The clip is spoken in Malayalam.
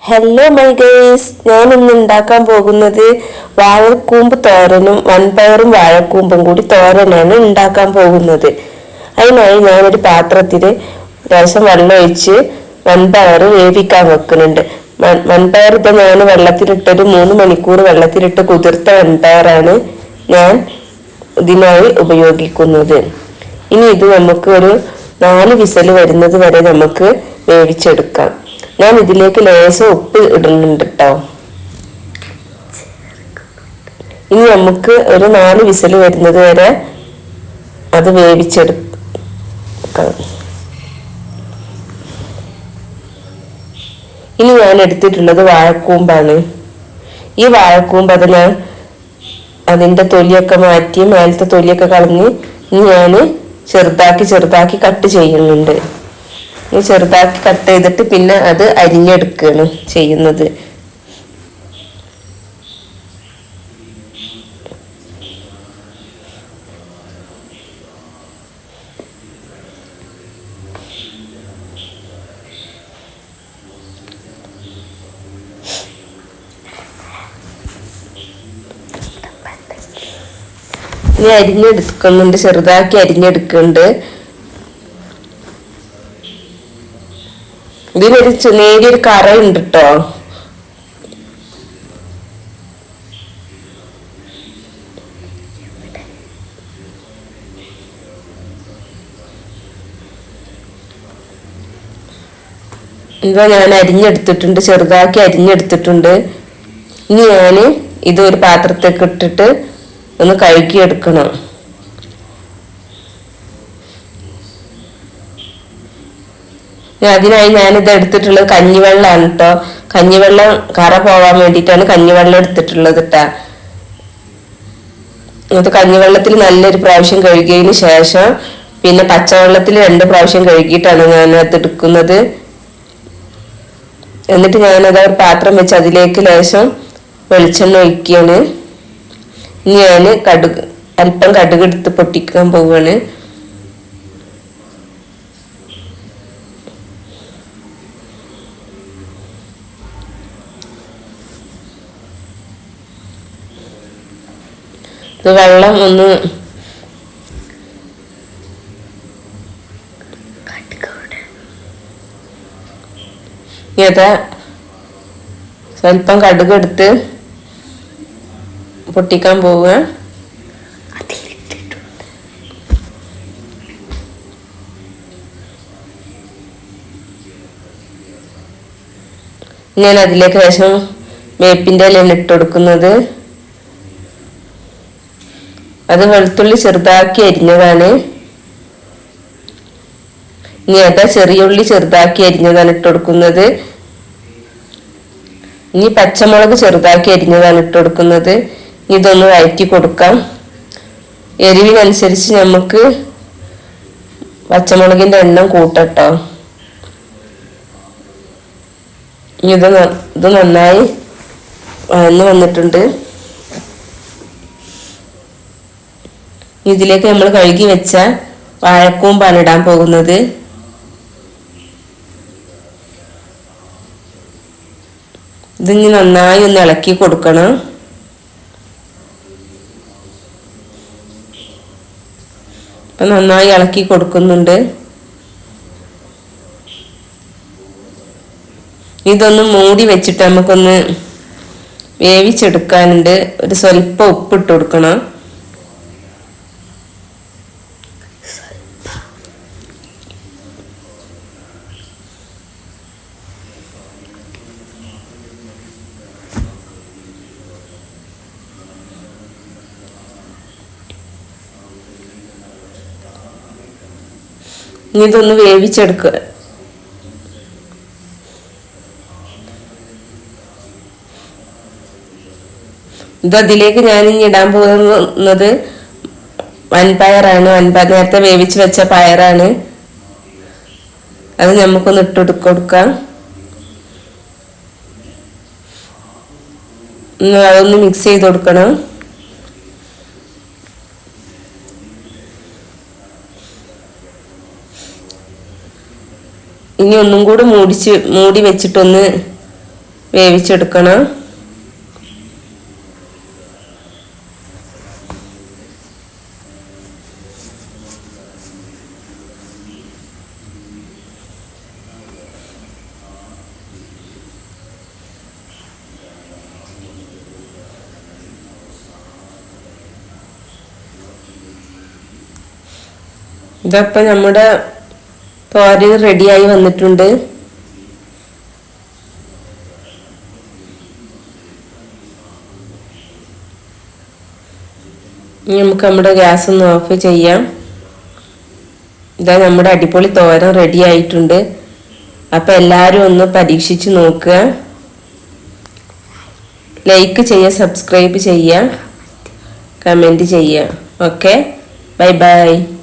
ഹലോ മൈ ഗേസ്, ഞാൻ ഇന്ന് ഉണ്ടാക്കാൻ പോകുന്നത് വാഴക്കൂമ്പ് തോരനും വൻപയറും വാഴക്കൂമ്പും കൂടി തോരനാണ് ഉണ്ടാക്കാൻ പോകുന്നത്. അതിനായി ഞാനൊരു പാത്രത്തിൽ രസം വെള്ളം ഒഴിച്ച് വൻപയർ വേവിക്കാൻ വെക്കുന്നുണ്ട്. വൻപയർ ഇപ്പം ഞാൻ വെള്ളത്തിലിട്ടൊരു 3 മണിക്കൂർ വെള്ളത്തിലിട്ട് കുതിർത്ത വൻപയറാണ് ഞാൻ ഇതിനായി ഉപയോഗിക്കുന്നത്. ഇനി ഇത് നമുക്ക് ഒരു 4 വിസൽ വരുന്നത് വരെ നമുക്ക് വേവിച്ചെടുക്കാം. ഞാൻ ഇതിലേക്ക് ലേശം ഉപ്പ് ഇടുന്നുണ്ട് കേട്ടോ. ഇനി നമുക്ക് ഒരു 4 വിസൽ വരുന്നത് വരെ അത് വേവിച്ചെടുക്കാം. ഇനി ഞാൻ എടുത്തിട്ടുള്ളത് വാഴക്കൂമ്പാണ്. ഈ വാഴക്കൂമ്പ് അതിൻ്റെ തൊലിയൊക്കെ മാറ്റി മേലത്തെ തൊലിയൊക്കെ കളഞ്ഞ് ഇനി ഞാൻ ചെറുതാക്കി കട്ട് ചെയ്യുന്നുണ്ട്. ചെറുതാക്കി കട്ട് ചെയ്തിട്ട് പിന്നെ അത് അരിഞ്ഞെടുക്കുകയാണ് ചെയ്യുന്നത്. ഇനി അരിഞ്ഞെടുക്കുന്നുണ്ട്, ചെറുതാക്കി അരിഞ്ഞെടുക്കുന്നുണ്ട്. ഇതിനൊരു നേരിയൊരു കറ ഉണ്ട് കേട്ടോ. ഇവ ഞാൻ അരിഞ്ഞെടുത്തിട്ടുണ്ട്, ചെറുതാക്കി അരിഞ്ഞെടുത്തിട്ടുണ്ട്. ഇനി ഞാൻ ഇതൊരു പാത്രത്തേക്ക് ഇട്ടിട്ട് ഒന്ന് കഴുകിയെടുക്കണം. അതിനായി ഞാനിത് എടുത്തിട്ടുള്ളത് കഞ്ഞിവെള്ളമാണ് കേട്ടോ. കഞ്ഞിവെള്ളം കറ പോവാൻ വേണ്ടിയിട്ടാണ് കഞ്ഞിവെള്ളം എടുത്തിട്ടുള്ളത് കേട്ടാ. അത് കഞ്ഞിവെള്ളത്തിൽ നല്ലൊരു പ്രാവശ്യം കഴുകിയതിന് ശേഷം പിന്നെ പച്ചവെള്ളത്തിൽ 2 പ്രാവശ്യം കഴുകിയിട്ടാണ് ഞാൻ അത് എടുക്കുന്നത്. എന്നിട്ട് ഞാനത് ഒരു പാത്രം വെച്ച് അതിലേക്ക് ലേശം വെളിച്ചെണ്ണ ഒഴിക്കുകയാണ്. ഇനി ഞാൻ അല്പം കടുക് എടുത്ത് പൊട്ടിക്കാൻ പോവുകയാണ്. വെള്ളം ഒന്ന് സ്വല്പം കടുക് എടുത്ത് പൊട്ടിക്കാൻ പോവുക. ഞാൻ അതിലേക്ക് ശേഷം വേപ്പിൻ്റെ ഇലയാണ് ഇട്ട് കൊടുക്കുന്നത്. അത് വെളുത്തുള്ളി ചെറുതാക്കി അരിഞ്ഞതാണ്. ഇനി ചെറിയ ഉള്ളി ചെറുതാക്കി അരിഞ്ഞതാണ് ഇട്ട് കൊടുക്കുന്നത്. ഇനി പച്ചമുളക് ചെറുതാക്കി അരിഞ്ഞതാണ് ഇട്ട് കൊടുക്കുന്നത്. ഇതൊന്ന് വഴറ്റി കൊടുക്കാം. എരിവിനനുസരിച്ച് നമുക്ക് പച്ചമുളകിന്റെ എണ്ണം കൂട്ടട്ടോ. ഇത് നന്നായി വഴന്ന് വന്നിട്ടുണ്ട്. ഇതിലേക്ക് നമ്മൾ കഴുകി വെച്ച വാഴക്കൂമ്പാണ് ഇടാൻ പോകുന്നത്. ഇതിനി നന്നായി ഒന്ന് ഇളക്കി കൊടുക്കണം. ഇപ്പം നന്നായി ഇളക്കി കൊടുക്കുന്നുണ്ട്. ഇതൊന്ന് മൂടി വെച്ചിട്ട് നമുക്കൊന്ന് വേവിച്ചെടുക്കാനുണ്ട്. ഒരു സ്വല്പം ഉപ്പിട്ട് കൊടുക്കണം. ഇതൊന്ന് വേവിച്ചെടുക്കുക. അതിലേക്ക് ഞാൻ ഇനി ഇടാൻ പോകുന്നത് വൻപയറാണ്. നേരത്തെ വേവിച്ച് വെച്ച പയറാണ്. അത് നമുക്കൊന്ന് ഇട്ട് കൊടുക്കാം. അതൊന്ന് മിക്സ് ചെയ്ത് കൊടുക്കണം. ഇനി ഒന്നും കൂടി മൂടി വെച്ചിട്ടൊന്ന് വേവിച്ചെടുക്കണം. ഇതപ്പം നമ്മുടെ തോരൻ റെഡിയായി വന്നിട്ടുണ്ട്. ഇനി നമുക്ക് നമ്മുടെ ഗ്യാസ് ഒന്ന് ഓഫ് ചെയ്യാം. ഇതാ നമ്മുടെ അടിപൊളി തോരൻ റെഡി ആയിട്ടുണ്ട്. അപ്പം എല്ലാവരും ഒന്ന് പരീക്ഷിച്ച് നോക്കുക. ലൈക്ക് ചെയ്യുക, സബ്സ്ക്രൈബ് ചെയ്യുക, കമൻറ്റ് ചെയ്യുക. Okay, bye bye.